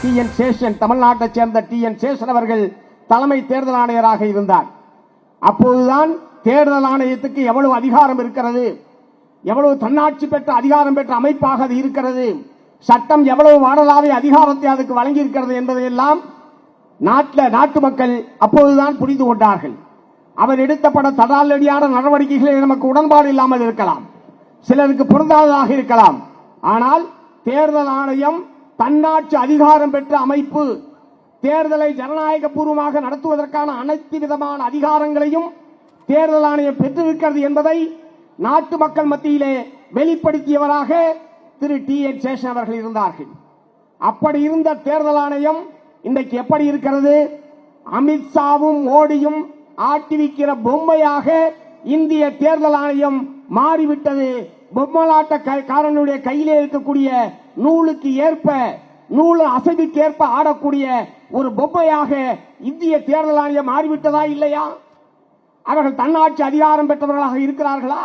TN Seshan, தமிழ்நாட்டைச் சேர்ந்த TN Seshan அவர்கள் தலைமை தேர்தல் ஆணையராக இருந்தார். அப்போதுதான் தேர்தல் ஆணையத்துக்கு எவ்வளவு அதிகாரம் இருக்கிறது, எவ்வளவு தன்னாட்சி பெற்ற அதிகாரம் பெற்ற அமைப்பாக அது இருக்கிறது, சட்டம் எவ்வளவு வாடலாவிய அதிகாரத்தை அதுக்கு வழங்கி இருக்கிறது என்பதையெல்லாம் நாட்டு மக்கள் அப்போதுதான் புரிந்து கொண்டார்கள். அவர் எடுத்த பல தடாலடியான நடவடிக்கைகளில் நமக்கு உடன்பாடு இல்லாமல் இருக்கலாம், சிலருக்கு பொருந்தாததாக இருக்கலாம். ஆனால் தேர்தல் ஆணையம் தன்னாட்சி அதிகாரம் பெற்ற அமைப்பு, தேர்தலை ஜனநாயக பூர்வமாக நடத்துவதற்கான அனைத்து விதமான அதிகாரங்களையும் தேர்தல் ஆணையம் பெற்றிருக்கிறது என்பதை நாட்டு மக்கள் மத்தியிலே வெளிப்படுத்தியவராக திரு TN சேஷன் அவர்கள் இருந்தார்கள். அப்படி இருந்த தேர்தல் ஆணையம் இன்றைக்கு எப்படி இருக்கிறது? அமித்ஷாவும் மோடியும் ஆட்டிவிக்கிற பொம்மையாக இந்திய தேர்தல் ஆணையம் மாறிவிட்டது. பொம்மலாட்டக்காரனுடைய கையிலே இருக்கக்கூடிய நூலுக்கு ஏற்ப, நூல் அசைவுக்கு ஏற்ப ஆடக்கூடிய ஒரு பொம்மையாக இந்திய தேர்தல் ஆணையம் மாறிவிட்டதா இல்லையா? அவர்கள் தன்னாட்சி அதிகாரம் பெற்றவர்களாக இருக்கிறார்களா?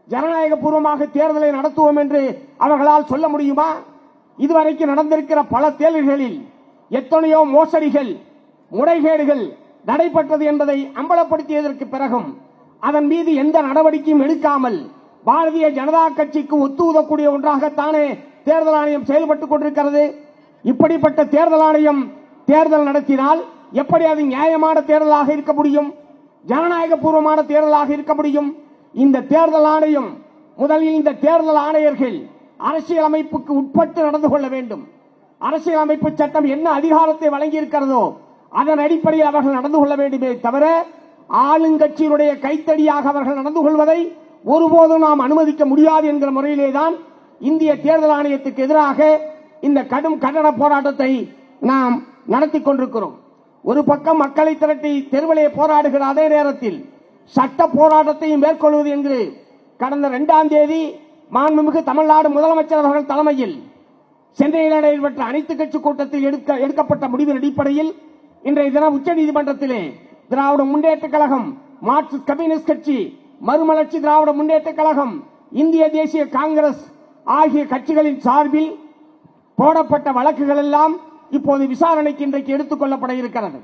ஜனநாயக பூர்வமாக தேர்தலை நடத்துவோம் என்று அவர்களால் சொல்ல முடியுமா? இதுவரைக்கும் நடந்திருக்கிற பல தேர்தல்களில் எத்தனையோ மோசடிகள், முறைகேடுகள் நடைபெற்றது என்பதை அம்பலப்படுத்தியதற்கு பிறகும் அதன் மீது எந்த நடவடிக்கையும் எடுக்காமல் பாரதிய ஜனதா கட்சிக்கு ஒத்துழைக்கக்கூடிய ஒன்றாகத்தானே தேர்தல் ஆணையம் செயல்பட்டுக் கொண்டிருக்கிறது. இப்படிப்பட்ட தேர்தல் ஆணையம் தேர்தல் நடத்தினால் எப்படி அது நியாயமான தேர்தலாக இருக்க முடியும்? ஜனநாயக பூர்வமான தேர்தலாக இருக்க முடியும்? இந்த தேர்தல் ஆணையம், முதலில் இந்த தேர்தல் ஆணையர்கள் அரசியல் அமைப்புக்கு உட்பட்டு நடந்து கொள்ள வேண்டும். அரசியல் அமைப்பு சட்டம் என்ன அதிகாரத்தை வழங்கி இருக்கிறதோ அதன் அடிப்படையில் அவர்கள் நடந்து கொள்ள வேண்டுமே தவிர ஆளுங்கட்சியினுடைய கைத்தடியாக அவர்கள் நடந்து கொள்வதை ஒருபோதும் நாம் அனுமதிக்க முடியாது என்கிற முறையிலேதான் இந்திய தேர்தல் ஆணையத்துக்கு எதிராக இந்த கடும் கண்டன போராட்டத்தை நாம் நடத்தி கொண்டிருக்கிறோம். ஒரு பக்கம் மக்களை திரட்டி தெருவிலே போராடுகிற அதே நேரத்தில் சட்ட போராட்டத்தையும் மேற்கொள்வது என்று கடந்த 2ஆம் தேதி மாண்புமிகு தமிழ்நாடு முதலமைச்சர் அவர்கள் தலைமையில் சென்னையில் நடைபெற்ற அனைத்து கட்சி கூட்டத்தில் எடுக்கப்பட்ட முடிவின் அடிப்படையில் இன்றைய தினம் உச்சநீதிமன்றத்திலே திராவிட முன்னேற்ற கழகம், மார்க்சிஸ்ட் கம்யூனிஸ்ட் கட்சி, மறுமலர்ச்சி திராவிட முன்னேற்ற கழகம், இந்திய தேசிய காங்கிரஸ் ஆகிய கட்சிகளின் சார்பில் போடப்பட்ட வழக்குகள் எல்லாம் இப்போது விசாரணைக்கு இன்றைக்கு எடுத்துக் கொள்ளப்பட இருக்கிறது.